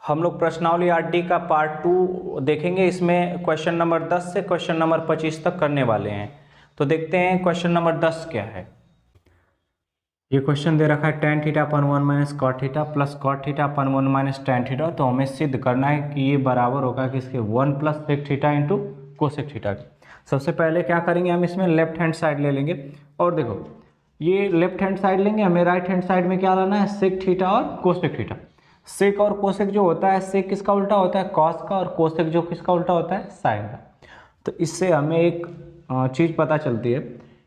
हम लोग प्रश्नावली आरटी का पार्ट 2 देखेंगे। इसमें क्वेश्चन नंबर 10 से क्वेश्चन नंबर 25 तक करने वाले हैं। तो देखते हैं क्वेश्चन नंबर 10 क्या है। ये क्वेश्चन दे रखा है tan थीटा अपन 1 minus cot theta plus cot theta अपन 1 माइनस tan थीटा। तो हमें सिद्ध करना है कि ये बराबर होगा किसके 1 plus sec theta into cosec theta के। सबसे पहले क्या करेंगे, हम इसमें लेफ्ट हैंड साइड ले लेंगे और देखो ये लेफ्ट हैंड साइड लेंगे, हमें राइट हैंड साइड में क्या लाना है, सेक थीटा और कोसेक थीटा। सेक और कोसेक जो होता है, सेक किसका उल्टा होता है कॉस का, और कोसेक जो किसका उल्टा होता है साइन का। तो इससे हमें एक चीज़ पता चलती है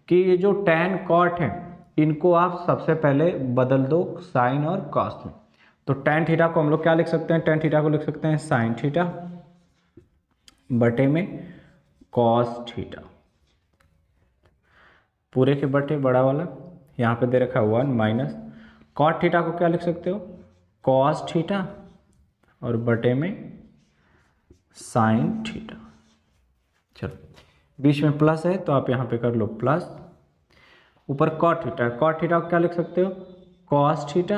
कि ये जो टैन कॉट है इनको आप सबसे पहले बदल दो साइन और कॉस में। तो टैन थीटा को हम लोग क्या लिख सकते हैं, टैन थीटा को लिख सकते हैं साइन थीटा बटे में कॉस थीटा, पूरे के बटे बड़ा वाला, यहाँ पे दे रखा है 1 माइनस कॉट थीटा को क्या लिख सकते हो कॉस थीटा और बटे में साइन थीटा। चलो बीच में प्लस है तो आप यहाँ पे कर लो प्लस, ऊपर कॉट थीटा, कॉट थीटा को क्या लिख सकते हो cos theta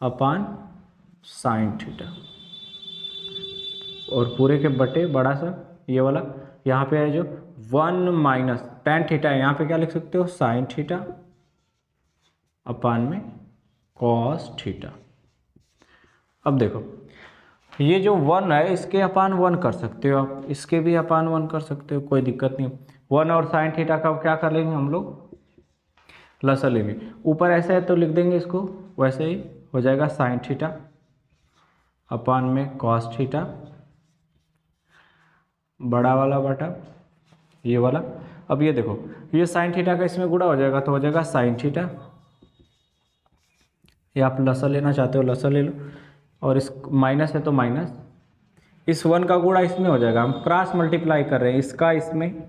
upon sine theta, और पूरे के बटे बड़ा सा ये वाला, यहाँ पे है जो 1 माइनस टैन थीटा है, यहाँ पे क्या लिख सकते हो साइन थीटा अपान में कॉस थीटा। अब देखो ये जो 1 है इसके अपान 1 कर सकते हो आप, इसके भी अपान 1 कर सकते हो, कोई दिक्कत नहीं। 1 और साइन थीटा का क्या कर लेंगे हम लोग लसा लेंगे, ऊपर ऐसे है तो लिख देंगे इसको वैसे ही हो जाएगा साइन थीटा अपान में कॉस थीटा बड़ा वाला बटा ये वाला। अब ये देखो ये साइन थीटा का इसमें गुणा हो जाएगा तो हो जाएगा साइन थीटा, ये आप लसा लेना चाहते हो लसा ले लो, और इस माइनस है तो माइनस, इस 1 का गुणा इसमें हो जाएगा, हम क्रॉस मल्टीप्लाई कर रहे हैं इसका इसमें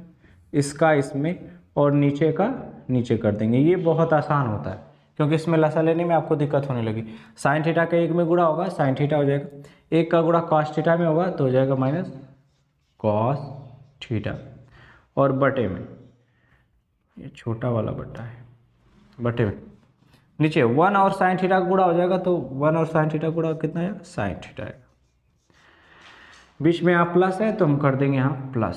इसका इसमें और नीचे का नीचे कर देंगे। ये बहुत आसान होता है क्योंकि इसमें लसा लेने में आपको दिक्कत होने लगी। साइन थीटा का एक में गुणा होगा साइन थीटा हो जाएगा, एक का गुणा कॉस थीटा में होगा तो हो जाएगा माइनस कॉस थीटा, और बटे में ये छोटा वाला बटा है बटे में नीचे 1 और साइन थीटा गुणा हो जाएगा तो 1 और साइन थीटा गुणा कितना है साइन थीटा है, बीच में यहाँ प्लस है तो हम कर देंगे यहाँ प्लस।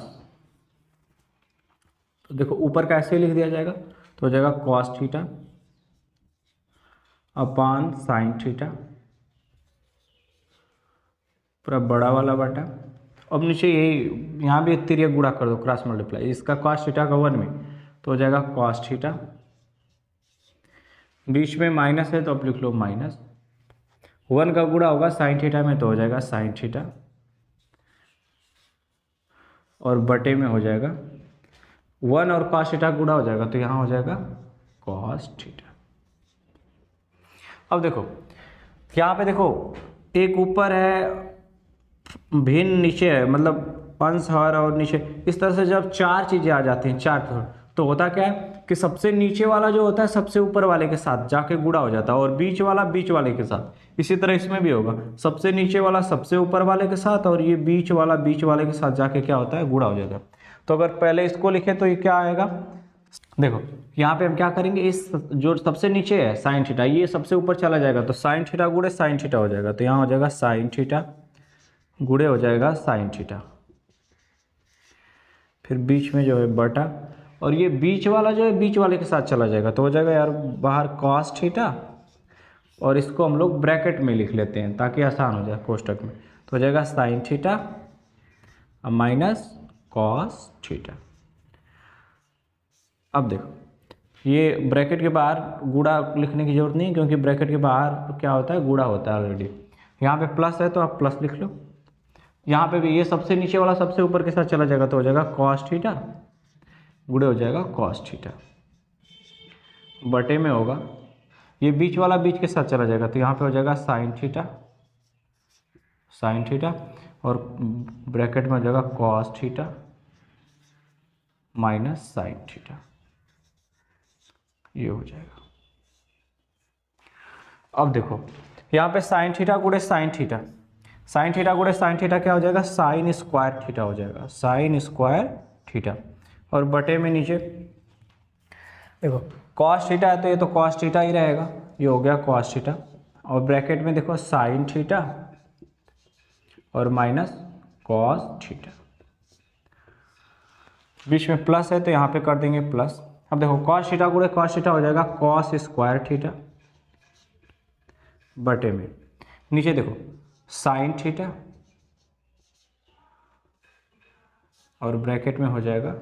तो देखो ऊपर का ऐसे लिख दिया जाएगा तो हो जाएगा cos theta upon sine theta पूरा बड़ा वाला बटा। अब नीचे यही यहाँ भी तिरिया गुणा कर दो क्रॉस मल्टीप्लाई, इसका कॉस थीटा का 1 में तो हो जाएगा कॉस थीटा, बीच में माइनस है तो आप लिख लो माइनस, 1 का गुणा होगा साइन थीटा में तो हो जाएगा साइन थीटा, और बटे में हो जाएगा 1 और कॉस थीटा गुणा हो जाएगा तो यहाँ हो जाएगा कॉस थीटा। अब देखो यहाँ पे देखो एक ऊपर है भिन्न नीचे है, मतलब अंश हर और नीचे, इस तरह से जब चार चीज़ें आ जाती हैं चार तो होता क्या है कि सबसे नीचे वाला जो होता है सबसे ऊपर वाले के साथ जाके गुणा हो जाता है, और बीच वाला बीच वाले के साथ। इसी तरह इसमें भी होगा, सबसे नीचे वाला सबसे ऊपर वाले के साथ और ये बीच वाला बीच वाले के साथ जाके क्या होता है गुणा हो जाता है। तो अगर पहले इसको लिखे तो ये क्या आएगा, देखो यहाँ पे हम क्या करेंगे, इस जो सबसे नीचे है साइन थीटा ये सबसे ऊपर चला जाएगा तो साइन थीटा गुणे साइन थीटा हो जाएगा, तो यहाँ हो जाएगा साइन थीटा गुणे हो जाएगा साइन थीटा, फिर बीच में जो है बटा, और ये बीच वाला जो है बीच वाले के साथ चला जाएगा तो हो जाएगा यार बाहर कॉस थीटा, और इसको हम लोग ब्रैकेट में लिख लेते हैं ताकि आसान हो जाए कोष्टक में, तो हो जाएगा sine theta minus cos theta. अब देखो ये ब्रैकेट के बाहर गुणा लिखने की जरूरत नहीं क्योंकि ब्रैकेट के बाहर क्या होता है गुणा होता है ऑलरेडी। यहाँ पे प्लस है तो आप प्लस लिख लो, यहाँ पे भी ये सबसे नीचे वाला सबसे ऊपर के साथ चला जाएगा तो हो जाएगा कॉस थीटा गुणे हो जाएगा कॉस थीटा, बटे में होगा ये बीच वाला बीच के साथ चला जाएगा तो यहाँ पे हो जाएगा साइन थीटा और ब्रैकेट में हो जाएगा cos theta minus sine theta, ये हो जाएगा। अब देखो यहाँ पे साइन थीटा गुणे साइन थीटा, साइन थीटा गुणे साइन थीटा क्या हो जाएगा साइन स्क्वायर थीटा हो जाएगा, साइन स्क्वायर थीटा, और बटे में नीचे देखो कॉस थीटा है तो ये तो कॉस थीटा ही रहेगा, ये हो गया कॉस थीटा, और ब्रैकेट में देखो साइन थीटा और माइनस कॉस थीटा। बीच में प्लस है तो यहाँ पे कर देंगे प्लस। अब देखो कॉस थीटा गुणे कॉस थीटा हो जाएगा कॉस स्क्वायर थीटा बटे में नीचे देखो साइन थीटा और ब्रैकेट में हो जाएगा।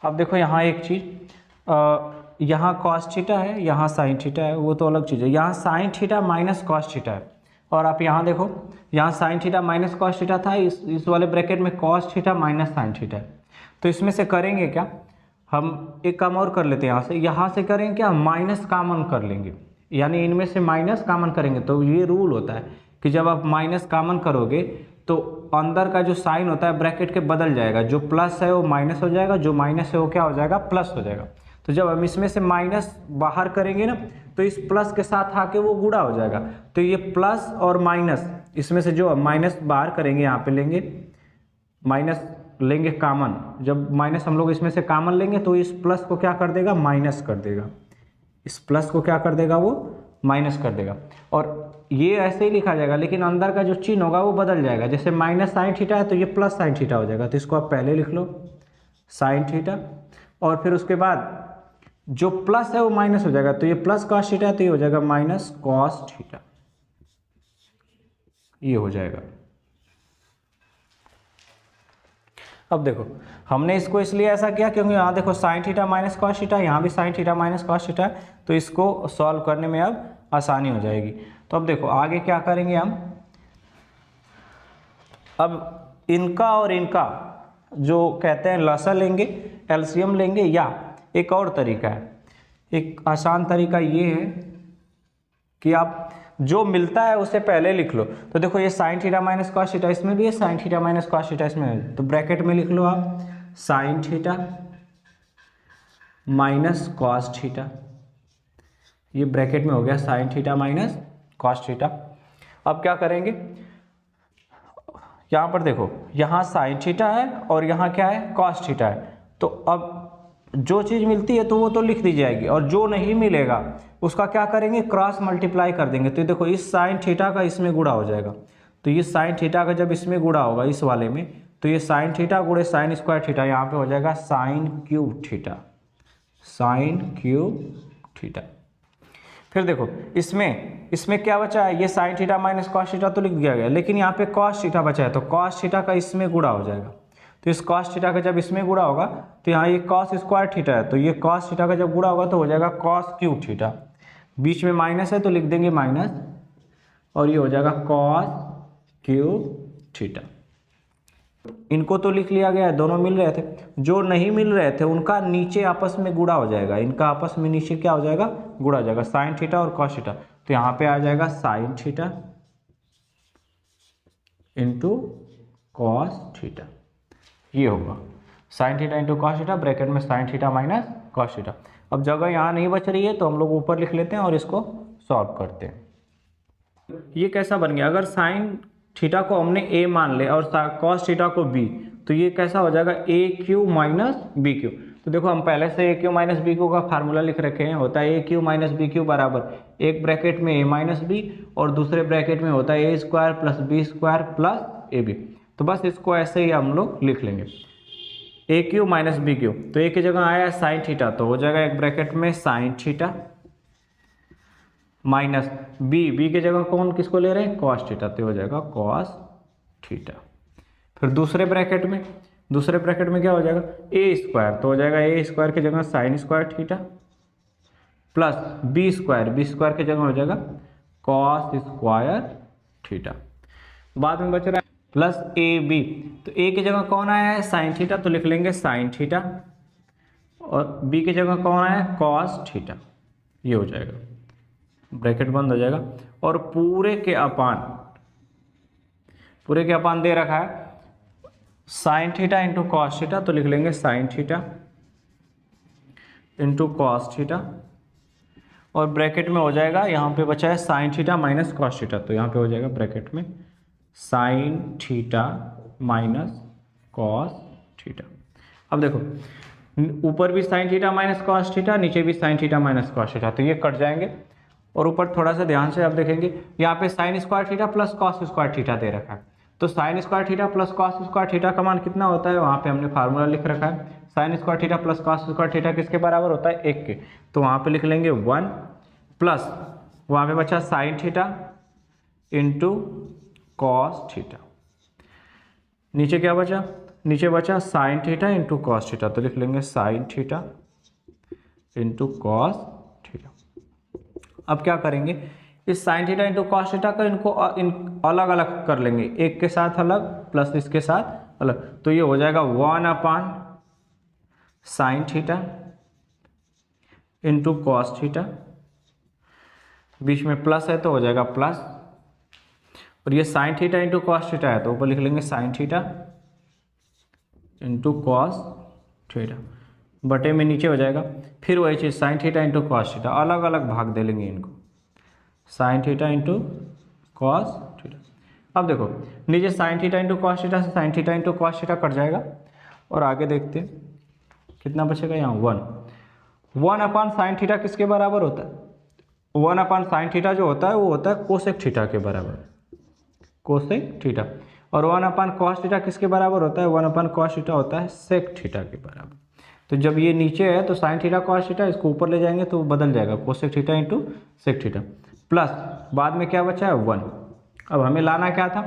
अब देखो यहाँ एक चीज, यहाँ कॉस थीटा है, यहाँ साइन थीटा है, वो तो अलग चीज़ है। यहाँ sign theta minus cos theta है और आप यहाँ देखो यहाँ sign theta minus cos theta था, इस वाले ब्रैकेट में cos theta minus sine theta है। तो इसमें से करेंगे क्या, हम एक काम और कर लेते हैं, यहाँ से करेंगे क्या, माइनस कॉमन कर लेंगे, यानी इनमें से माइनस कॉमन करेंगे। तो ये रूल होता है कि जब आप माइनस कॉमन करोगे तो अंदर का जो साइन होता है ब्रैकेट के बदल जाएगा, जो प्लस है वो माइनस हो जाएगा, जो माइनस है वो क्या हो जाएगा, प्लस हो जाएगा। तो जब हम इसमें से माइनस बाहर करेंगे ना तो इस प्लस के साथ आके वो गुणा हो जाएगा। तो ये प्लस और माइनस, इसमें से जो माइनस बाहर करेंगे यहाँ पे लेंगे माइनस, लेंगे कॉमन। जब माइनस हम लोग इसमें से कॉमन लेंगे तो इस प्लस को क्या कर देगा, माइनस कर देगा, इस प्लस को क्या कर देगा, वो माइनस कर देगा। और ये ऐसे ही लिखा जाएगा लेकिन अंदर का जो चिन्ह होगा वो बदल जाएगा। जैसे माइनस साइन थीटा है तो ये प्लस साइन थीटा हो जाएगा, तो इसको आप पहले लिख लो साइन थीटा, और फिर उसके बाद जो प्लस है वो माइनस हो जाएगा, तो ये प्लस कॉस थीटा है तो ये हो जाएगा माइनस कॉस थीटा, ये हो जाएगा। अब देखो हमने इसको इसलिए ऐसा किया क्योंकि यहाँ देखो sign theta minus cos theta, यहाँ भी sign theta minus cos theta, तो इसको सॉल्व करने में अब आसानी हो जाएगी। तो अब देखो आगे क्या करेंगे हम, अब इनका और इनका जो कहते हैं लसा लेंगे, एलसीएम लेंगे, या एक और तरीका है, एक आसान तरीका ये है कि आप जो मिलता है उसे पहले लिख लो। तो देखो ये sine theta minus cos theta इसमें भी है, sign theta minus cos theta इसमें है, तो ब्रैकेट में लिख लो आप sign theta minus cos theta, ये ब्रैकेट में हो गया sign theta minus cos theta. अब क्या करेंगे, यहाँ पर देखो यहाँ साइन थीटा है और यहाँ क्या है, कॉस थीटा है। तो अब जो चीज़ मिलती है तो वो तो लिख दी जाएगी, और जो नहीं मिलेगा उसका क्या करेंगे, क्रॉस मल्टीप्लाई कर देंगे। तो देखो इस साइन थीटा का इसमें गुणा हो जाएगा, तो ये साइन थीटा का जब इसमें गुणा होगा इस वाले में, तो ये साइन थीटा गुणे साइन स्क्वायर थीटा, यहाँ पे हो जाएगा sine cube theta, sine cube theta. फिर देखो इसमें क्या बचा है, ये sine theta minus cos theta तो लिख दिया गया, लेकिन यहाँ पे कॉस थीटा बचा है, तो कॉस थीटा का इसमें गुणा हो जाएगा। तो इस कॉस थीटा का जब इसमें गुणा होगा तो यहाँ ये कॉस स्क्वायर थीटा है, तो ये कॉस थीटा का जब गुणा होगा तो हो जाएगा कॉस क्यूब थीटा, बीच में माइनस है तो लिख देंगे माइनस, और ये हो जाएगा कॉस क्यूब थीटा। इनको तो लिख लिया गया है, दोनों मिल रहे थे, जो नहीं मिल रहे थे उनका नीचे आपस में गुणा हो जाएगा, इनका आपस में नीचे क्या हो जाएगा, गुणा हो जाएगा, साइन थीटा और कॉस थीटा। तो यहाँ पे आ जाएगा sine theta into cos theta, ये होगा sine theta into cos theta, bracket में sine theta minus cos theta. अब जगह यहाँ नहीं बच रही है तो हम लोग ऊपर लिख लेते हैं और इसको सॉल्व करते हैं। ये कैसा बन गया, अगर साइन थीटा को हमने ए मान ले और कॉस थीटा को बी, तो ये कैसा हो जाएगा, ए क्यू माइनस बी क्यू। तो देखो हम पहले से ए क्यू माइनस बी क्यू का फार्मूला लिख रखे हैं, होता है ए क्यू माइनस बी क्यू बराबर एक ब्रैकेट में ए माइनस बी और दूसरे ब्रैकेट में होता है A square plus B square plus A B. तो बस इसको ऐसे ही हम लोग लिख लेंगे, A cube minus B cube, तो ए की जगह आया साइन थीटा तो हो जाएगा एक ब्रैकेट में साइन थीटा माइनस बी की जगह कौन किसको ले रहे हैं, कॉस थीटा, तो हो जाएगा कॉस थीटा। फिर दूसरे ब्रैकेट में क्या हो जाएगा, ए स्क्वायर, तो हो जाएगा ए स्क्वायर की जगह sine square theta plus B square की जगह हो जाएगा कॉस स्क्वायर थीटा। बाद में बच रहा है प्लस ए बी, तो ए की जगह कौन आया है, साइन थीटा, तो लिख लेंगे साइन थीटा, और बी की जगह कौन आया है, कॉस थीटा, ये हो जाएगा, ब्रैकेट बंद हो जाएगा। और पूरे के अपान दे रखा है sign theta into cos theta, तो लिख लेंगे sine theta into cos theta, और ब्रैकेट में हो जाएगा, यहाँ पे बचा है sign theta minus cos theta, तो यहाँ पे हो जाएगा ब्रैकेट में sine theta minus cos theta. अब देखो ऊपर भी sign theta minus cos theta, नीचे भी sign theta minus cos theta, तो ये कट जाएंगे और ऊपर थोड़ा सा ध्यान से आप देखेंगे यहाँ पे sine square theta plus cos square theta दे रखा है। तो sine square theta plus cos square theta का मान कितना होता है, वहाँ पे हमने फार्मूला लिख रखा है। Sign square theta plus cos square theta किसके बराबर होता है, 1 के। तो वहाँ पे लिख लेंगे 1 प्लस वहाँ पे बचा sign theta into cos theta. नीचे क्या बचा, नीचे बचा sign theta into cos theta. तो लिख लेंगे sine theta into cos theta. अब क्या करेंगे, इस sign theta into cos theta का इनको अलग अलग कर लेंगे, एक के साथ अलग प्लस इसके साथ अलग। तो ये हो जाएगा 1 upon sine theta into cos theta, बीच में प्लस है तो हो जाएगा प्लस, और ये sine theta into cos theta है तो ऊपर लिख लेंगे sine theta into cos theta, बटे में नीचे हो जाएगा फिर वही चीज़ sine theta into cos theta, अलग अलग भाग दे लेंगे इनको, sine theta into cos theta. अब देखो नीचे sine theta into cos theta से sine theta into cos theta cut जाएगा, और आगे देखते हैं कितना बचेगा, यहाँ 1 अपान साइन थीटा किसके बराबर होता है, 1 अपान साइन थीटा जो होता है वो होता है कोसेक थीटा के बराबर, कोसेक थीटा। और 1 अपान कॉस थीटा किसके बराबर होता है, 1 अपान कॉस थीटा होता है सेक थीटा के बराबर। तो जब ये नीचे है तो साइन थीटा कॉस थीटा, इसको ऊपर ले जाएंगे तो बदल जाएगा cosec theta into sec theta, plus बाद में क्या बचा है 1। अब हमें लाना क्या था,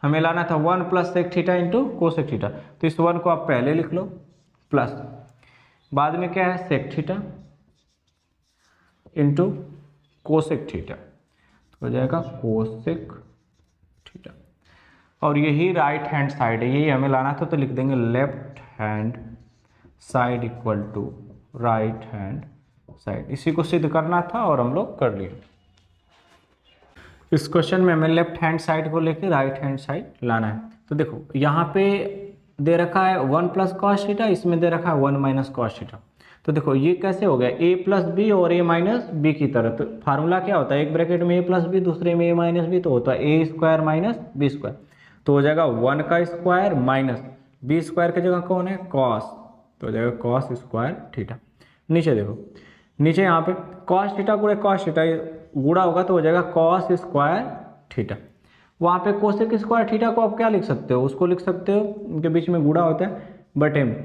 हमें लाना था 1 plus sec theta into cosec theta. तो इस 1 को आप पहले लिख लो, प्लस बाद में क्या है sec theta into cosec theta, तो हो जाएगा कोसेक थीटा। और यही राइट हैंड साइड है, यही हमें लाना था, तो लिख देंगे left hand side equal to right hand side. इसी को सिद्ध करना था और हम लोग कर लिए। इस क्वेश्चन में हमें लेफ्ट हैंड साइड को लेके राइट हैंड साइड लाना है। तो देखो यहाँ पे दे रखा है 1 प्लस कॉस थीटा, इसमें दे रखा है 1 माइनस कॉस थीटा। तो देखो ये कैसे हो गया, a प्लस बी और a माइनस बी की तरह। तो फार्मूला क्या होता है, एक ब्रैकेट में a प्लस बी दूसरे में a माइनस बी, तो होता है a square minus B square. तो हो जाएगा 1 का स्क्वायर माइनस बी स्क्वायर की जगह कौन है कॉस, तो हो जाएगा कॉस स्क्वायर थीटा। नीचे देखो, नीचे यहाँ पे कॉस थीटा गुणे कॉस थीटा गुणा होगा तो हो जाएगा कॉस स्क्वायर थीटा। वहाँ पे कोसेक स्क्वायर थीटा को आप क्या लिख सकते हो, उसको लिख सकते हो, उनके बीच में गुणा होता है, बटे में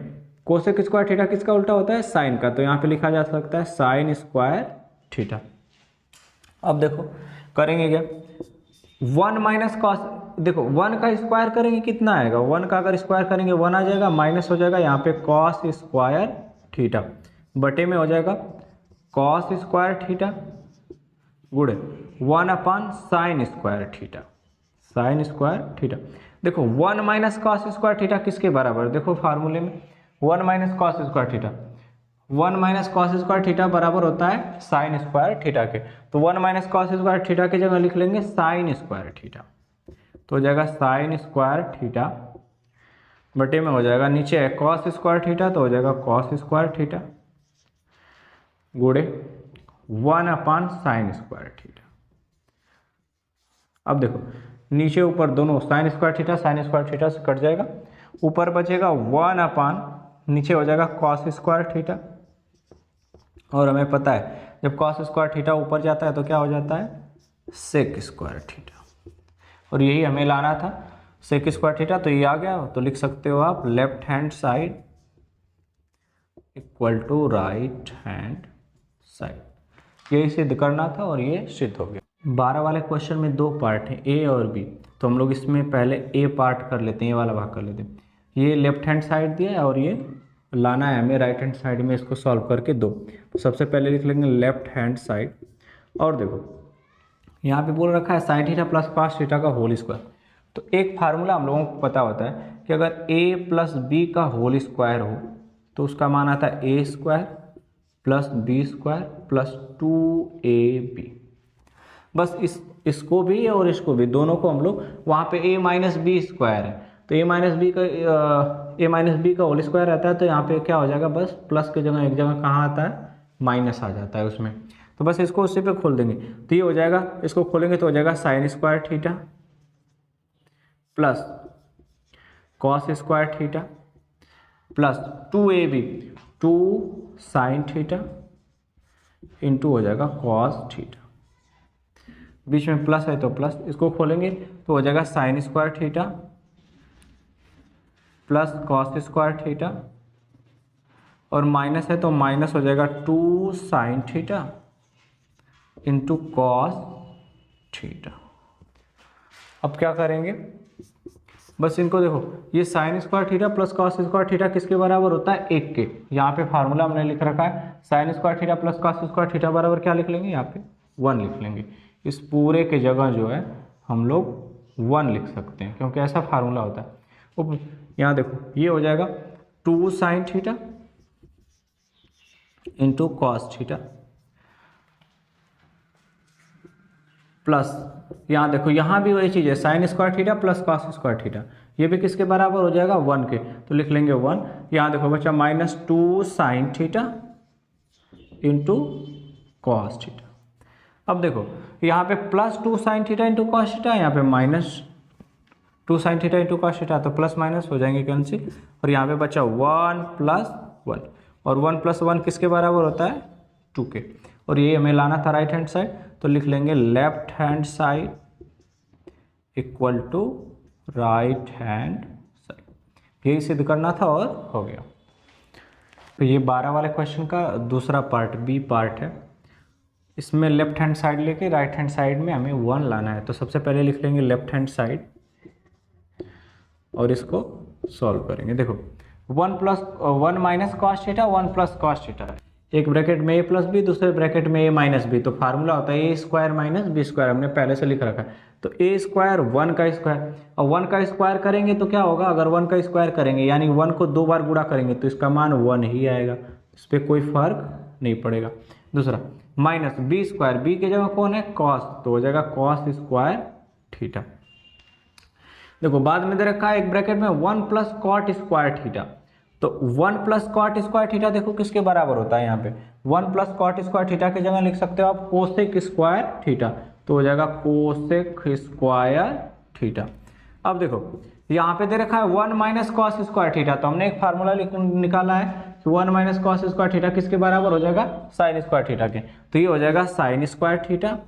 कोसेक स्क्वायर थीटा किसका उल्टा होता है साइन का, तो यहाँ पे लिखा जा सकता है साइन स्क्वायर थीटा। अब देखो करेंगे क्या, 1 माइनस कॉस, देखो 1 का स्क्वायर करेंगे कितना आएगा, 1 का अगर स्क्वायर करेंगे 1 आ जाएगा, माइनस हो जाएगा यहाँ पे कॉस स्क्वायर थीटा, बटे में हो जाएगा कॉस स्क्वायर थीटा गुणे 1 upon sign square theta, sign square theta. देखो 1 माइनस कॉस स्क्वायर थीटा किसके बराबर, देखो फार्मूले में 1 minus cos square theta, 1 minus cos square theta बराबर होता है साइन स्क्वायर थीटा के। तो 1 माइनस कॉस स्क्वायर थीटा की जगह लिख लेंगे साइन स्क्वायर थीटा, तो हो जाएगा साइन स्क्वायर थीटा, बटे में हो जाएगा नीचे है कॉस स्क्वायर थीटा, तो हो जाएगा कॉस स्क्वायर थीटा गुणे 1 अपान साइन स्क्वायर थीटा। अब देखो नीचे ऊपर दोनों sign square theta sine square theta से कट जाएगा, ऊपर बचेगा 1 अपान, नीचे हो जाएगा कॉस स्क्वायर थीटा, और हमें पता है जब कॉस स्क्वायर थीटा ऊपर जाता है तो क्या हो जाता है सेक स्क्वायर थीटा, और यही हमें लाना था सेक स्क्वायर थीटा। तो ये आ गया, तो लिख सकते हो आप left hand side equal to right hand side, यही सिद्ध करना था और ये सिद्ध हो गया। 12 वाले क्वेश्चन में 2 पार्ट हैं ए और बी, तो हम लोग इसमें पहले ए पार्ट कर लेते हैं, ये वाला भाग कर लेते हैं। ये लेफ्ट हैंड साइड दिया है और ये लाना है हमें राइट हैंड साइड में, इसको सॉल्व करके 2। तो सबसे पहले लिख लेंगे लेफ्ट हैंड साइड, और देखो यहाँ पे बोल रखा है sine theta plus cos theta का होल स्क्वायर। तो एक फार्मूला हम लोगों को पता होता है कि अगर a प्लस बी का होल स्क्वायर हो तो उसका मान आता है a square plus B square plus 2ab। बस इसको भी और इसको भी, दोनों को हम लोग, वहाँ पे a माइनस बी स्क्वायर है तो a माइनस बी का होल स्क्वायर रहता है, तो यहाँ पे क्या हो जाएगा, बस प्लस की जगह एक जगह कहाँ आता है माइनस आ जाता है उसमें, तो बस इसको उसी पे खोल देंगे। तो ये हो जाएगा, इसको खोलेंगे तो हो जाएगा sign square theta plus cos square theta plus 2ab, 2 sign theta into हो जाएगा कॉस थीटा। बीच में प्लस है तो प्लस, इसको खोलेंगे तो हो जाएगा sign square theta plus cos square theta, और माइनस है तो माइनस हो जाएगा 2 sign theta into cos theta. अब क्या करेंगे, बस इनको देखो, ये sign square theta plus cos square theta किसके बराबर होता है, 1 के। यहाँ पे फार्मूला हमने लिख रखा है sign square theta plus cos square theta बराबर क्या लिख लेंगे, यहाँ पे 1 लिख लेंगे। इस पूरे के जगह जो है हम लोग 1 लिख सकते हैं, क्योंकि ऐसा फार्मूला होता है। अब यहाँ देखो ये हो जाएगा 2 sign theta into cos theta plus, यहाँ देखो यहाँ भी वही चीज़ है, sign square theta plus cos square theta, ये भी किसके बराबर हो जाएगा 1 के, तो लिख लेंगे 1। यहाँ देखो बच्चा -2 sign theta into cos theta. अब देखो यहाँ पे +2 sign theta into cos theta, यहाँ पे -2 sign theta into cos theta, तो प्लस माइनस हो जाएंगे कैंसिल, और यहाँ पे बचा 1 + 1, और 1 + 1 किसके बराबर होता है 2 के, और ये हमें लाना था राइट हैंड साइड, तो लिख लेंगे left hand side equal to right hand side. यही सिद्ध करना था और हो गया। तो ये 12 वाले क्वेश्चन का दूसरा पार्ट बी पार्ट है। इसमें लेफ्ट हैंड साइड लेके राइट हैंड साइड में हमें 1 लाना है। तो सबसे पहले लिख लेंगे लेफ्ट हैंड साइड और इसको सॉल्व करेंगे। देखो 1 + 1 minus cos theta 1 plus cos theta, एक ब्रैकेट में a प्लस बी, दूसरे ब्रैकेट में a माइनस बी, तो फार्मूला होता है a² माइनस b², हमने पहले से लिख रखा है। तो a² 1 का स्क्वायर, और 1 का स्क्वायर करेंगे तो क्या होगा, अगर 1 का स्क्वायर करेंगे यानी 1 को 2 बार गुणा करेंगे तो इसका मान 1 ही आएगा, इस पर कोई फर्क नहीं पड़ेगा। दूसरा माइनस b², b की जगह कौन है कॉस, तो हो जाएगा cos² थीटा। देखो बाद में दे रखा है एक ब्रैकेट में 1 प्लस cot² थीटा, तो 1 प्लस cot² थीटा देखो किसके बराबर होता है, यहाँ पे 1 प्लस cot² थीटा की जगह लिख सकते हो आप cosec² थीटा, तो हो जाएगा cosec² थीटा। अब देखो यहाँ पे दे रखा है 1 माइनस cos² थीटा, तो हमने एक फार्मूला निकाला है कि 1 माइनस cos² थीटा किसके बराबर हो जाएगा sin² थीटा के, तो ये हो जाएगा sin² थीटा।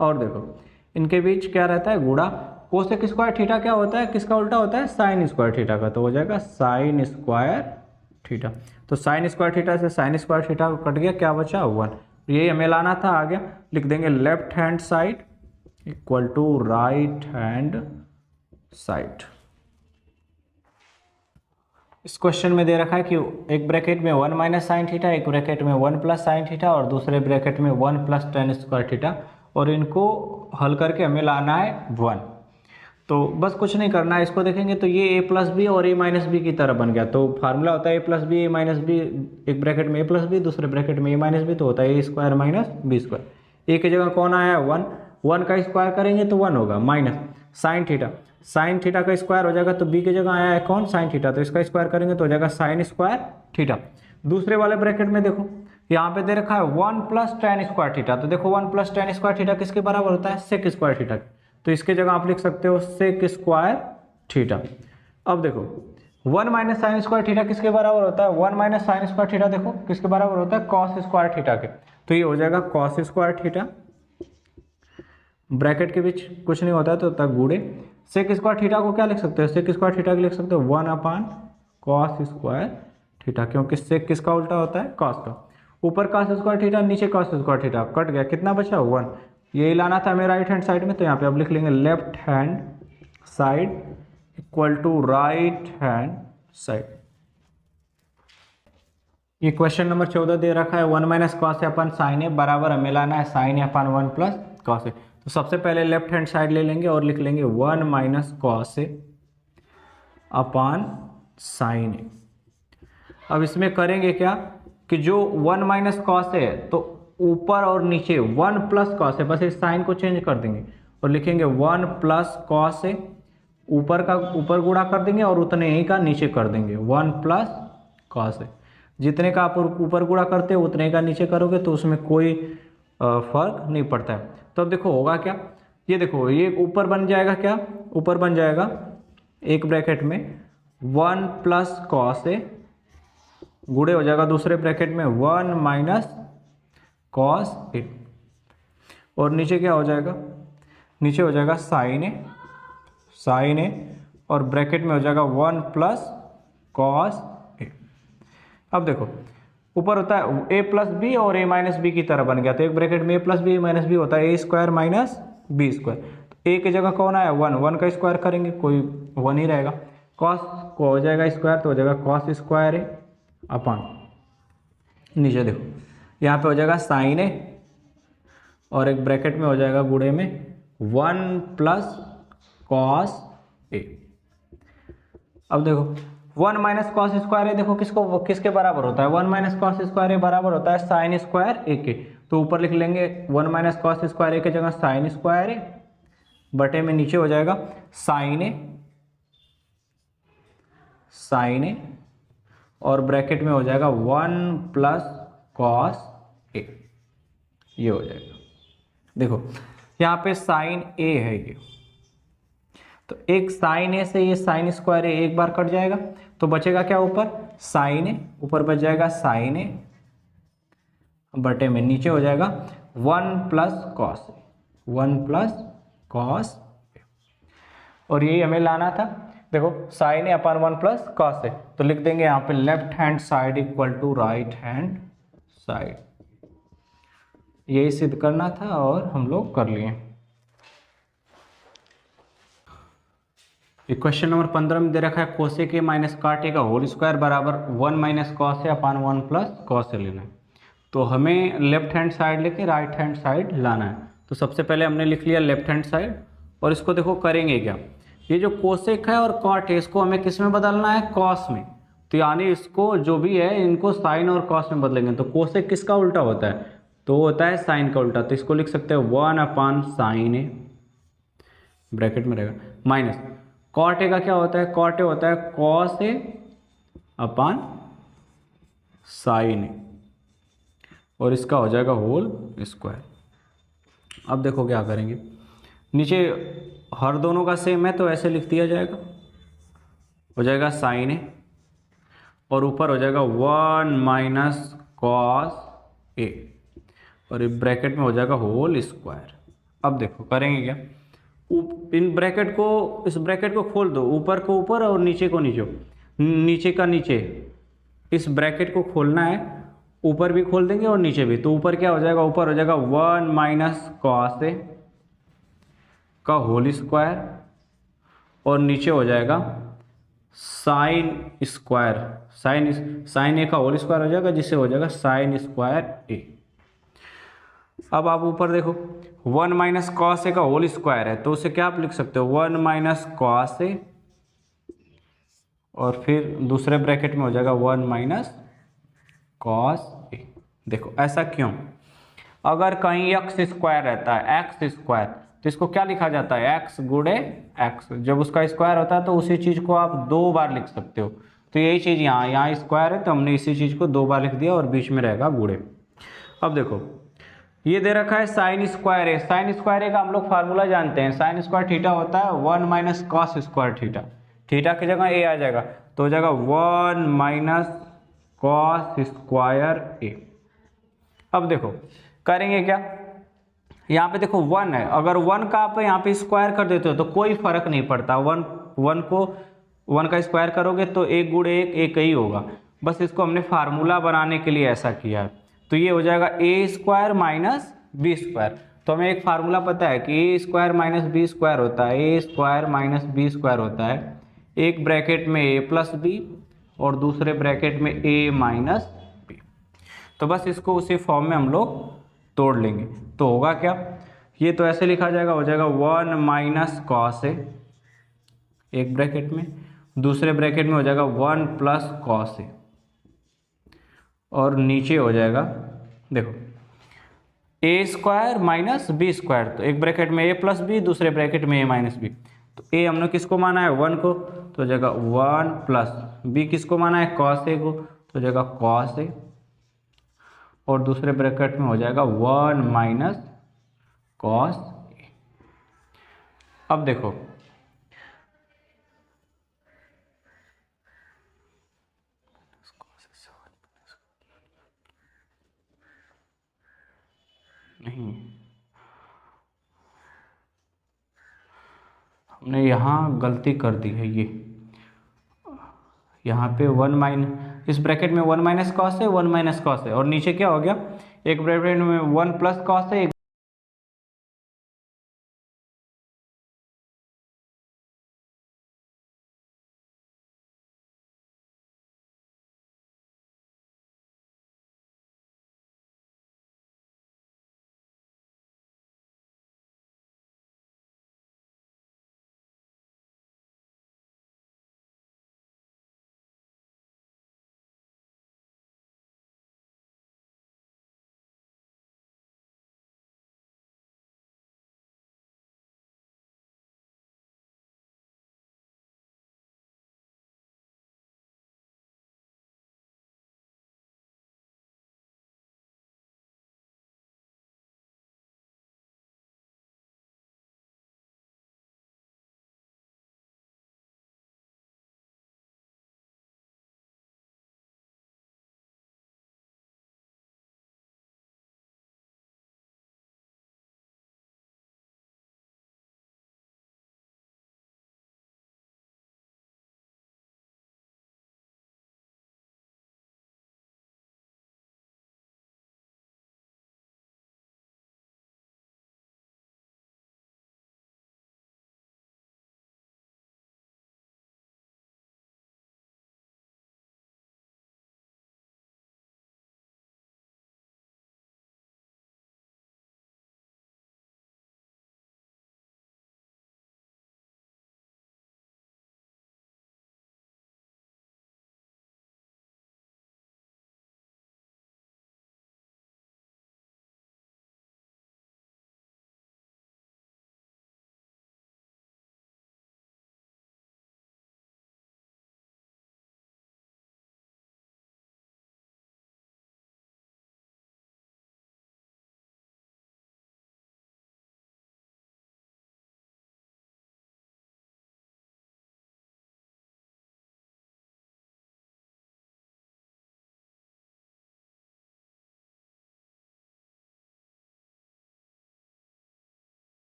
और देखो इनके बीच क्या रहता है गुणा, cosec² थीटा क्या होता है किसका उल्टा होता है sin² थीटा का, तो हो जाएगा sin² थीटा। तो sin² थीटा से sin² थीटा कट गया, क्या बचा 1, यही हमें लाना था। आ गया, लिख देंगे left hand side equal to right hand side. इस क्वेश्चन में दे रखा है कि एक ब्रैकेट में 1 माइनस साइन थीटा, एक ब्रैकेट में 1 प्लस साइन थीटा और दूसरे ब्रैकेट में 1 प्लस tan² थीटा, और इनको हल करके हमें लाना है 1। तो बस कुछ नहीं करना है, इसको देखेंगे तो ये a प्लस बी और a माइनस बी की तरह बन गया। तो फार्मूला होता है a plus B a minus B, एक ब्रैकेट में a प्लस बी दूसरे ब्रैकेट में a माइनस बी, तो होता है a² माइनस b²। a की जगह कौन आया 1, 1 का स्क्वायर करेंगे तो 1 होगा, minus sine theta, sine theta का स्क्वायर हो जाएगा, तो b की जगह आया है कौन साइन थीटा, तो इसका स्क्वायर करेंगे तो हो जाएगा sin² थीटा। दूसरे वाले ब्रैकेट में देखो यहाँ पे दे रखा है 1 प्लस tan² थीटा, तो देखो 1 प्लस tan² थीटा किसके बराबर होता है sec² थीटा, तो इसके जगह आप लिख सकते हो sec² थीटा। अब देखो 1 माइनस sin² थीटा किसके बराबर होता है, 1 माइनस sin² थीटा देखो किसके बराबर होता है cos² थीटा के, तो ये हो जाएगा cos² थीटा। ब्रैकेट के बीच कुछ नहीं होता है तो तब गुणे, sec² थीटा को क्या लिख सकते हो, sec² थीटा को लिख सकते हो 1/cos² थीटा, क्योंकि sec किसका उल्टा होता है cos का, ऊपर cos² थीटा नीचे cos² थीटा, कट गया, कितना बचा 1, यही लाना था हमें राइट हैंड साइड में, तो यहाँ पे अब लिख लेंगे left hand side equal to right hand side. ये क्वेश्चन नंबर 14 दे रखा है 1 minus cos upon sine A बराबर हमें लाना है sine A upon 1 plus cos A. तो सबसे पहले लेफ्ट हैंड साइड ले लेंगे और लिख लेंगे 1 minus cos A upon sine ए। अब इसमें करेंगे क्या कि जो 1 माइनस कॉस है तो ऊपर और नीचे 1 प्लस कॉस है, बस इस साइन को चेंज कर देंगे और लिखेंगे 1 प्लस कॉस है, ऊपर का ऊपर गुणा कर देंगे और उतने ही का नीचे कर देंगे 1 प्लस कॉस है। जितने का आप ऊपर गुणा करते हो उतने का नीचे करोगे तो उसमें कोई फर्क नहीं पड़ता है। तो अब देखो होगा क्या, ये देखो ये ऊपर बन जाएगा, क्या ऊपर बन जाएगा एक ब्रैकेट में 1 प्लस कॉस है गुणे हो जाएगा दूसरे ब्रैकेट में 1 माइनस कॉस ए, और नीचे क्या हो जाएगा, नीचे हो जाएगा साइन ए और ब्रैकेट में हो जाएगा 1 प्लस कॉस ए। अब देखो ऊपर होता है ए प्लस बी और ए माइनस बी की तरह बन गया, तो एक ब्रैकेट में A plus B minus B होता है A square minus B square. तो ए की जगह कौन आया 1, 1 का स्क्वायर करेंगे कोई 1 ही रहेगा, कॉस को हो जाएगा स्क्वायर तो हो जाएगा कॉस स्क्वायर ए अपॉन, नीचे देखो यहाँ पे हो जाएगा साइन ए और एक ब्रैकेट में हो जाएगा गुणे में 1 प्लस कॉस ए। अब देखो 1 माइनस कॉस स्क्वायर ए देखो किसके बराबर होता है, 1 माइनस कॉस स्क्वायर ए बराबर होता है साइन स्क्वायर ए के। तो ऊपर लिख लेंगे 1 माइनस कॉस स्क्वायर ए की जगह साइन स्क्वायर ए बटे में नीचे हो जाएगा साइन ए और ब्रैकेट में हो जाएगा 1 प्लस कॉस ए, ये हो जाएगा। देखो यहाँ पे साइन ए है ये, तो एक साइन ए से ये साइन स्क्वायर ए एक बार कट जाएगा तो बचेगा क्या ऊपर साइन ए, ऊपर बच जाएगा साइन ए बटे में नीचे हो जाएगा 1 plus cos A, 1 plus cos A, और यही हमें लाना था। देखो sine A upon 1 plus cos A, तो लिख देंगे यहाँ पे left hand side equal to right hand side, यही सिद्ध करना था और हम लोग कर लिए। क्वेश्चन नंबर 15 में दे रखा है कोसेक ए माइनस काट ए का होल स्क्वायर बराबर 1 minus cos A upon 1 plus cos ए लेना है। तो हमें लेफ्ट हैंड साइड लेके राइट हैंड साइड लाना है। तो सबसे पहले हमने लिख लिया लेफ्ट हैंड साइड और इसको देखो करेंगे क्या, ये जो कोसेक है और कॉट है इसको हमें किस में बदलना है कॉस में, तो यानी इसको जो भी है इनको साइन और कॉस में बदलेंगे। तो कोसेक किसका उल्टा होता है, तो होता है साइन का उल्टा, तो इसको लिख सकते हैं 1 अपान साइन ए ब्रैकेट में रहेगा माइनस कॉट ए का क्या होता है, कॉट ए होता है कॉस ए अपान साइन ए और इसका हो जाएगा होल स्क्वायर। अब देखो क्या करेंगे, नीचे हर दोनों का सेम है तो ऐसे लिख दिया जाएगा, हो जाएगा साइन ए और ऊपर हो जाएगा 1 माइनस कॉस ए और ब्रैकेट में हो जाएगा होल स्क्वायर। अब देखो करेंगे क्या, इन ब्रैकेट को इस ब्रैकेट को खोल दो, ऊपर को ऊपर और नीचे को नीचे, नीचे का नीचे, इस ब्रैकेट को खोलना है, ऊपर भी खोल देंगे और नीचे भी। तो ऊपर क्या हो जाएगा, ऊपर हो जाएगा 1 माइनस कॉस ए का होल स्क्वायर और नीचे हो जाएगा साइन स्क्वायर, साइन ए का होल स्क्वायर हो जाएगा जिससे हो जाएगा साइन स्क्वायर ए। अब आप ऊपर देखो 1 माइनस कॉस ए का होल स्क्वायर है तो उसे क्या आप लिख सकते हो 1 माइनस कॉस ए और फिर दूसरे ब्रैकेट में हो जाएगा 1 माइनस कॉस ए। देखो ऐसा क्यों, अगर कहीं एक्स स्क्वायर रहता है एक्स स्क्वायर तो इसको क्या लिखा जाता है एक्स गुणे एक्स, जब उसका स्क्वायर होता है तो उसी चीज़ को आप 2 बार लिख सकते हो। तो यही चीज़ यहाँ स्क्वायर है तो हमने इसी चीज़ को 2 बार लिख दिया और बीच में रहेगा गुणे। अब देखो ये दे रखा है साइन स्क्वायर ए, साइन स्क्वायर ए का हम लोग फार्मूला जानते हैं, साइन स्क्वायर थीटा होता है 1 minus cos square theta, theta की जगह ए आ जाएगा तो हो जाएगा 1 माइनस कॉस स्क्वायर ए। अब देखो करेंगे क्या, यहाँ पे देखो 1 है, अगर 1 का आप यहाँ पे स्क्वायर कर देते हो तो कोई फर्क नहीं पड़ता, 1 का स्क्वायर करोगे तो 1 गुणे 1 एक ही होगा, बस इसको हमने फार्मूला बनाने के लिए ऐसा किया है। तो ये हो जाएगा ए स्क्वायर माइनस बी स्क्वायर, तो हमें एक फार्मूला पता है कि ए स्क्वायर माइनस बी स्क्वायर होता है, A square minus B square होता है एक ब्रैकेट में ए प्लस बी और दूसरे ब्रैकेट में ए माइनस बी। तो बस इसको उसी फॉर्म में हम लोग तोड़ लेंगे तो होगा क्या, ये तो ऐसे लिखा जाएगा, हो जाएगा 1 माइनस कॉस ए एक ब्रैकेट में, दूसरे ब्रैकेट में हो जाएगा 1 प्लस कॉस ए और नीचे हो जाएगा देखो ए स्क्वायर माइनस बी स्क्वायर, तो एक ब्रैकेट में ए प्लस बी दूसरे ब्रैकेट में ए माइनस बी। तो ए हमने किसको माना है 1 को तो हो जाएगा 1 प्लस बी किसको माना है कॉस ए को तो हो जाएगा कॉस ए और दूसरे ब्रैकेट में हो जाएगा 1 माइनस कॉस ए। अब देखो नहीं हमने यहाँ गलती कर दी है। ये यहाँ पे इस ब्रैकेट में 1 माइनस कॉस है, 1 माइनस कॉस है, और नीचे क्या हो गया, एक ब्रैकेट में 1 प्लस कॉस है,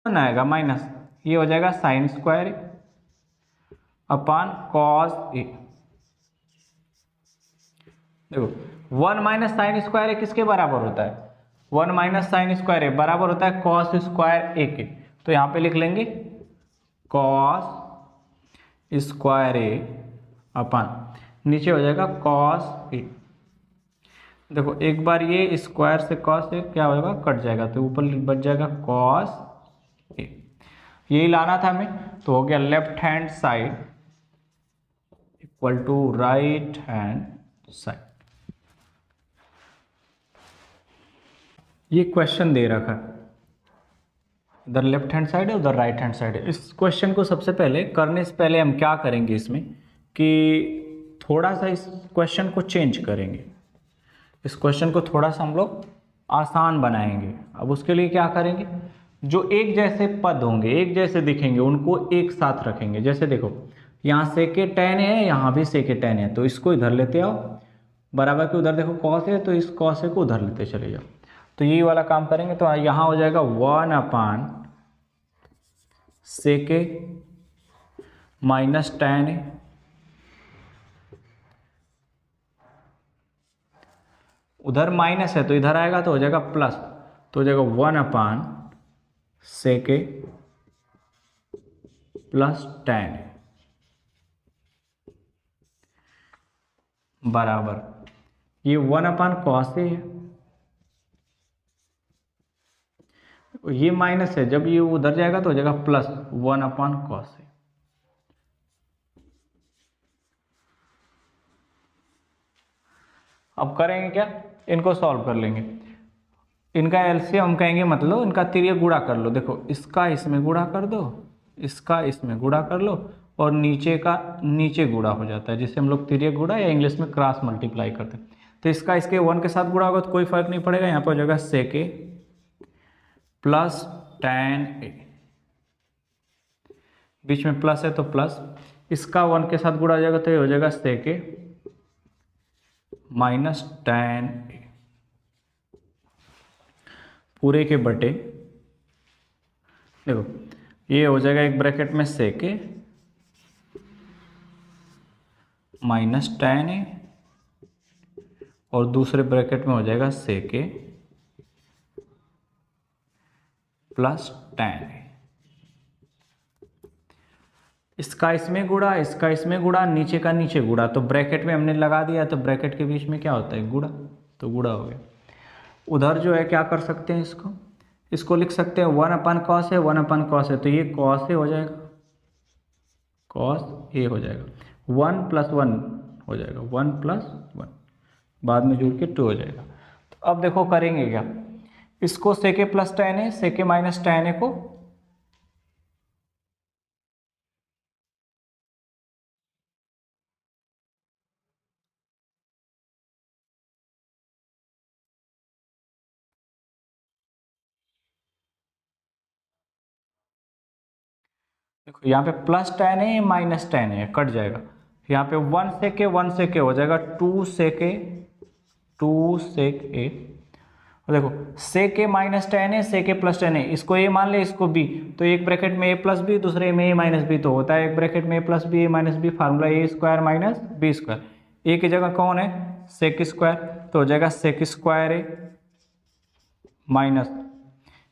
वन आएगा माइनस, ये हो जाएगा sine square upon cos A. देखो 1 माइनस साइन स्क्वायर ए किसके बराबर होता है, 1 माइनस साइन स्क्वायर ए बराबर होता है कॉस स्क्वायर ए के। तो यहाँ पे लिख लेंगे कॉस स्क्वायर ए अपान नीचे हो जाएगा कॉस ए। देखो एक बार ये स्क्वायर से कॉस ए क्या होगा, कट जाएगा, तो ऊपर बच जाएगा कॉस ए। यही लाना था हमें, तो हो गया left hand side equal to right hand side. ये क्वेश्चन दे रखा है, इधर लेफ्ट हैंड साइड है उधर राइट हैंड साइड है। इस क्वेश्चन को सबसे पहले करने से पहले हम क्या करेंगे इसमें कि थोड़ा सा इस क्वेश्चन को चेंज करेंगे, इस क्वेश्चन को थोड़ा सा हम लोग आसान बनाएंगे। अब उसके लिए क्या करेंगे, जो एक जैसे पद होंगे, एक जैसे दिखेंगे, उनको एक साथ रखेंगे। जैसे देखो यहाँ सेके tan है, यहाँ भी सेके tan है, तो इसको इधर लेते आओ, बराबर के उधर देखो कॉस है, तो इस कॉस को उधर लेते चले जाओ। तो यही वाला काम करेंगे। तो यहाँ हो जाएगा 1 अपान सेके माइनस tan है, उधर माइनस है तो इधर आएगा तो हो जाएगा प्लस, तो हो जाएगा 1 अपान सेके प्लस tan बराबर ये 1 अपान कॉस ए है, ये माइनस है, जब ये उधर जाएगा तो हो जाएगा प्लस 1 अपान कॉस ए। अब करेंगे क्या, इनको सॉल्व कर लेंगे। इनका एलसीएम हम कहेंगे, मतलब इनका तिर्यक गुणा कर लो। देखो इसका इसमें गुणा कर दो, इसका इसमें गुणा कर लो, और नीचे का नीचे गुणा हो जाता है, जिसे हम लोग तिर्यक गुणा या इंग्लिश में क्रॉस मल्टीप्लाई करते हैं। तो इसका इसके 1 के साथ गुणा होगा तो कोई फर्क नहीं पड़ेगा, यहाँ पर हो जाएगा सेके प्लस tan ए, बीच में प्लस है तो प्लस, इसका 1 के साथ गुणा हो जाएगा तो ये हो जाएगा सेके माइनस tan ए पूरे के बटे। देखो ये हो जाएगा एक ब्रैकेट में सेके माइनस tan ए, और दूसरे ब्रैकेट में हो जाएगा सेके प्लस tan ए। इसका इसमें गुणा, इसका इसमें गुणा, नीचे का नीचे गुणा, तो ब्रैकेट में हमने लगा दिया, तो ब्रैकेट के बीच में क्या होता है, गुणा, तो गुणा हो गया। उधर जो है क्या कर सकते हैं, इसको लिख सकते हैं 1 अपान कॉस है, 1 अपान कॉस है, तो ये कॉस ए हो जाएगा, कॉस ए हो जाएगा, 1 प्लस 1 हो जाएगा, 1 प्लस 1 बाद में जुड़ के 2 हो जाएगा। तो अब देखो करेंगे क्या, इसको सेके प्लस tan ए, सेके माइनस tan ए को देखो यहाँ पे प्लस tan है माइनस tan है, कट जाएगा। यहाँ पे 1 सेके हो जाएगा 2 सेके ए, और देखो सेके माइनस tan है, सेके प्लस tan है, इसको ए मान ले, इसको बी, तो एक ब्रैकेट में ए प्लस बी, दूसरे में ए माइनस बी, तो होता है एक ब्रैकेट में A plus B, A minus B, formula A square minus B square. ए की जगह कौन है, सेक स्क्वायर, तो हो जाएगा सेक स्क्वायर ए माइनस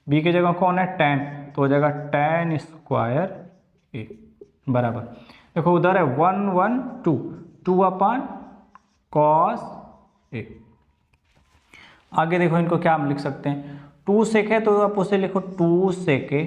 बी की जगह कौन है tan, तो हो जाएगा tan स्क्वायर ए बराबर। देखो उधर है 1 1 2, 2 अपान कॉस ए। आगे देखो इनको क्या हम लिख सकते हैं, 2 सेके, तो आप उसे लिखो 2 सेके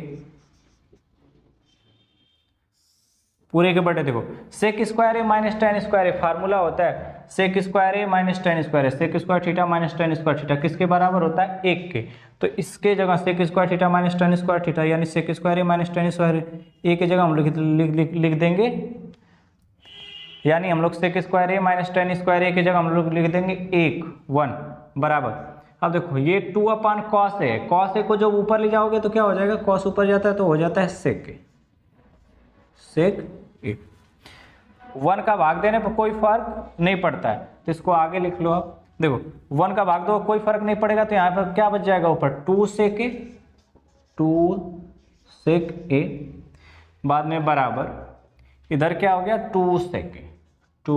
पूरे के बटे। देखो sec square A minus tan square A, formula होता है sec square A minus tan square A, sec square theta minus tan square theta किसके बराबर होता है, 1 के। तो इसके जगह sec square theta minus tan square theta, यानी sec square A minus tan square A के जगह हम लोग लिख देंगे, यानी हम लोग sec square A minus tan square A के जगह हम लोग लिख देंगे 1 बराबर। अब देखो ये 2 अपान कॉस ए, कॉस ए को जब ऊपर ले जाओगे तो क्या हो जाएगा, कॉस ऊपर जाता है तो हो जाता है सेक ए। 1 का भाग देने पर कोई फर्क नहीं पड़ता है, तो इसको आगे लिख लो आप। देखो 1 का भाग दो कोई फर्क नहीं पड़ेगा, तो यहाँ पर क्या बच जाएगा ऊपर 2 सेके सेक ए, बाद में बराबर इधर क्या हो गया 2 सेक ए, 2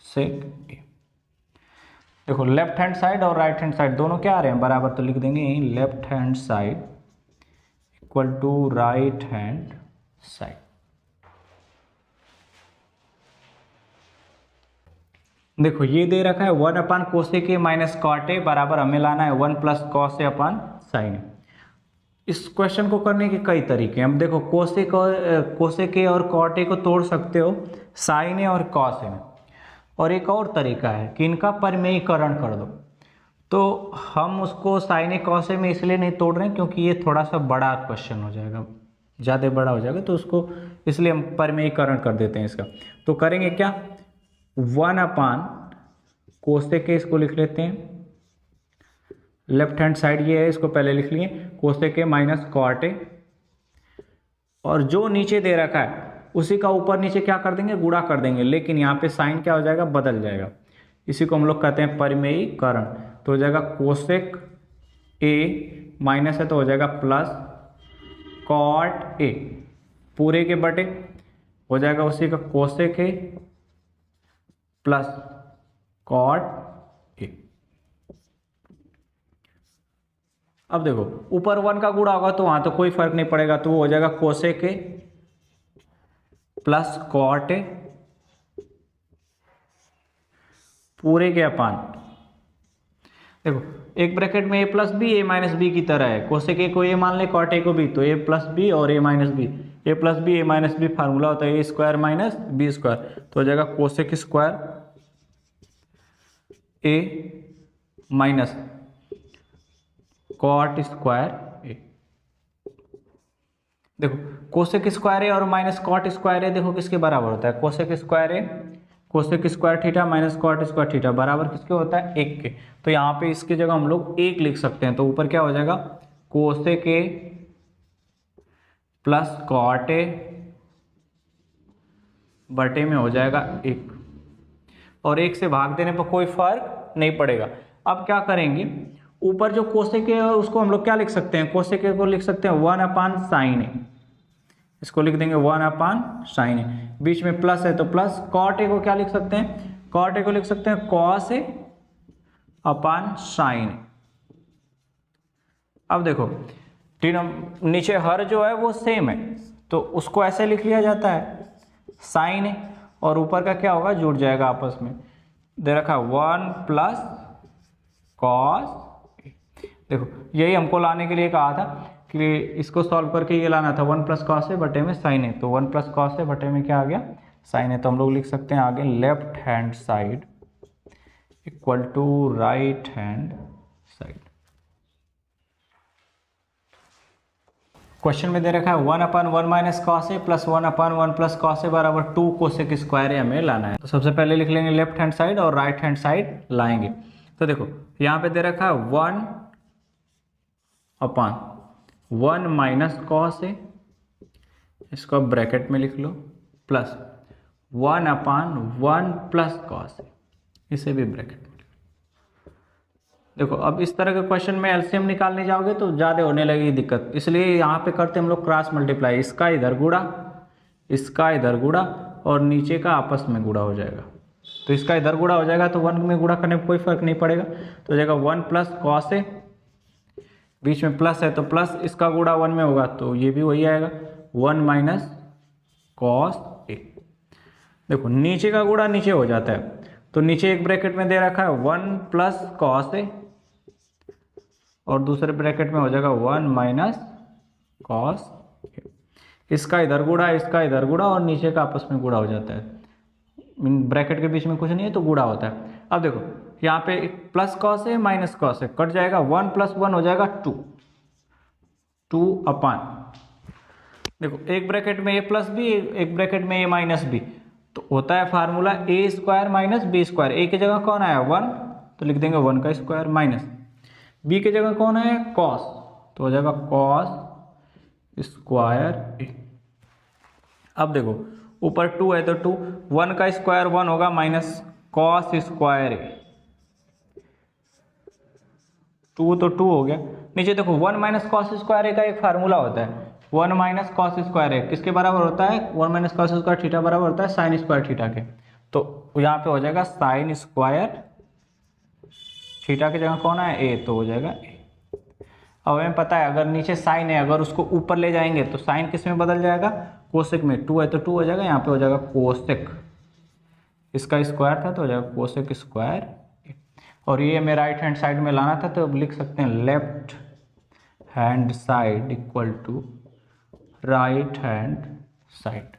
सेक ए। देखो लेफ्ट हैंड साइड और राइट हैंड साइड दोनों क्या आ रहे हैं बराबर, तो लिख देंगे left hand side equal to right hand side. देखो ये दे रखा है 1 upon cosec A minus cot A बराबर हमें लाना है 1 plus cos A upon sine A. इस क्वेश्चन को करने के कई तरीके हैं। अब देखो कोसेक ए और कॉट ए को तोड़ सकते हो साइन ए और कॉस ए में, और एक और तरीका है कि इनका परिमेयीकरण कर दो। तो हम उसको साइन ए कॉस ए में इसलिए नहीं तोड़ रहे हैं क्योंकि ये थोड़ा सा बड़ा क्वेश्चन हो जाएगा, ज़्यादा बड़ा हो जाएगा, तो उसको इसलिए हम परिमेयीकरण कर देते हैं इसका। तो करेंगे क्या 1 अपान कोसेक ए इसको लिख लेते हैं, लेफ्ट हैंड साइड ये है इसको पहले लिख लिए cosec A minus cot A, और जो नीचे दे रखा है उसी का ऊपर नीचे क्या कर देंगे गुणा कर देंगे, लेकिन यहाँ पे साइन क्या हो जाएगा बदल जाएगा। इसी को हम लोग कहते हैं परिमेयीकरण। तो हो जाएगा कोसेक ए माइनस है तो हो जाएगा प्लस कॉट ए पूरे के बटे हो जाएगा उसी का cosec A plus cot A. अब देखो ऊपर 1 का गुणा होगा तो वहां तो कोई फर्क नहीं पड़ेगा, तो वो हो जाएगा cosec A plus cot A पूरे के अपान, देखो एक ब्रैकेट में A plus B A minus B की तरह है, कोसेक ए को ए मान ले कॉट ए को बी, तो ए प्लस बी और ए minus B, A plus B A minus B formula होता है A square minus B square, तो हो जाएगा cosec square A minus cot square ए। देखो कोसेक स्क्वायर ए और माइनस कॉट स्क्वायर ए देखो किसके बराबर होता है, cosec square A cosec square theta minus cot square theta बराबर किसके होता है 1 के। तो यहाँ पे इसकी जगह हम लोग 1 लिख सकते हैं, तो ऊपर क्या हो जाएगा cosec A plus cot A बटे में हो जाएगा 1, और 1 से भाग देने पर कोई फर्क नहीं पड़ेगा। अब क्या करेंगे ऊपर जो कोसेक ए उसको हम लोग क्या लिख सकते हैं, कोसेक ए को लिख सकते हैं 1 अपान साइन ए, इसको लिख देंगे 1 अपान साइन ए, बीच में प्लस है तो प्लस, कॉट ए को क्या लिख सकते हैं, कॉट ए को लिख सकते हैं कॉस ए अपान साइन ए। अब देखो नीचे हर जो है वो सेम है तो उसको ऐसे लिख लिया जाता है साइन ए, और ऊपर का क्या होगा जुड़ जाएगा आपस में, दे रखा 1 प्लस कॉस। देखो यही हमको लाने के लिए कहा था कि इसको सॉल्व करके ये लाना था 1 प्लस कॉस ए बटे में साइन ए, तो 1 प्लस कॉस ए बटे में क्या आ गया साइन ए। तो हम लोग लिख सकते हैं आगे left hand side equal to right hand side. Question में दे रखा है 1 upon 1 minus cos A plus 1 upon 1 plus cos A बराबर 2 कोसेक स्क्वायर ए हमें लाना है। तो सबसे पहले लिख लेंगे लेफ्ट हैंड साइड और राइट हैंड साइड लाएंगे। तो देखो यहाँ पे दे रखा है 1 अपान 1 माइनस कॉस ए, इसको ब्रैकेट में लिख लो, प्लस 1 अपान 1 प्लस कॉस ए, इसे भी ब्रैकेट में। देखो अब इस तरह के क्वेश्चन में एलसीएम निकालने जाओगे तो ज़्यादा होने लगेगी दिक्कत, इसलिए यहाँ पे करते हम लोग क्रॉस मल्टीप्लाई, इसका इधर गुणा इसका इधर गुणा और नीचे का आपस में गुणा हो जाएगा। तो इसका इधर गुणा हो जाएगा तो 1 में गुणा करने में कोई फर्क नहीं पड़ेगा, तो हो जाएगा 1 प्लस कॉस ए, बीच में प्लस है तो प्लस, इसका गुणा 1 में होगा तो ये भी वही आएगा 1 माइनस कॉस ए। देखो नीचे का गुणा नीचे हो जाता है, तो नीचे एक ब्रैकेट में दे रखा है 1 प्लस कॉस ए और दूसरे ब्रैकेट में हो जाएगा 1 माइनस कॉस ए। इसका इधर गुणा इसका इधर गुणा और नीचे का आपस में गुणा हो जाता है, ब्रैकेट के बीच में कुछ नहीं है तो गुणा होता है। अब देखो यहाँ पे प्लस कॉस है माइनस कॉस है, कट जाएगा 1 प्लस 1 हो जाएगा 2 अपान, देखो एक ब्रैकेट में ए प्लस बी एक ब्रैकेट में ए माइनस बी, तो होता है फार्मूला ए स्क्वायर माइनस बी स्क्वायर। ए की जगह कौन आया 1 तो लिख देंगे 1 का स्क्वायर, माइनस बी की जगह कौन है कॉस तो हो जाएगा कॉस स्क्वायर ए। अब देखो ऊपर 2 है तो 2, 1 का स्क्वायर 1 होगा माइनस कॉस स्क्वायर ए, 2 तो 2 हो गया, नीचे देखो 1 माइनस कॉस स्क्वायर ए का एक फार्मूला होता है, 1 माइनस कॉस स्क्वायर ए किसके बराबर होता है, 1 माइनस कॉस स्क्वायर थीटा बराबर होता है साइन स्क्वायर थीटा के। तो यहाँ पे हो जाएगा साइन स्क्वायर थीटा की जगह कौन है, ए, तो हो जाएगा ए। अब हमें पता है अगर नीचे साइन है, अगर उसको ऊपर ले जाएंगे तो साइन किस में बदल जाएगा, कोसेक में। 2 है तो 2 हो जाएगा, यहाँ पे हो जाएगा कोसेक, इसका स्क्वायर था तो हो जाएगा कोसेक स्क्वायर। और ये हमें राइट हैंड साइड में लाना था, तो अब लिख सकते हैं left hand side equal to right hand side.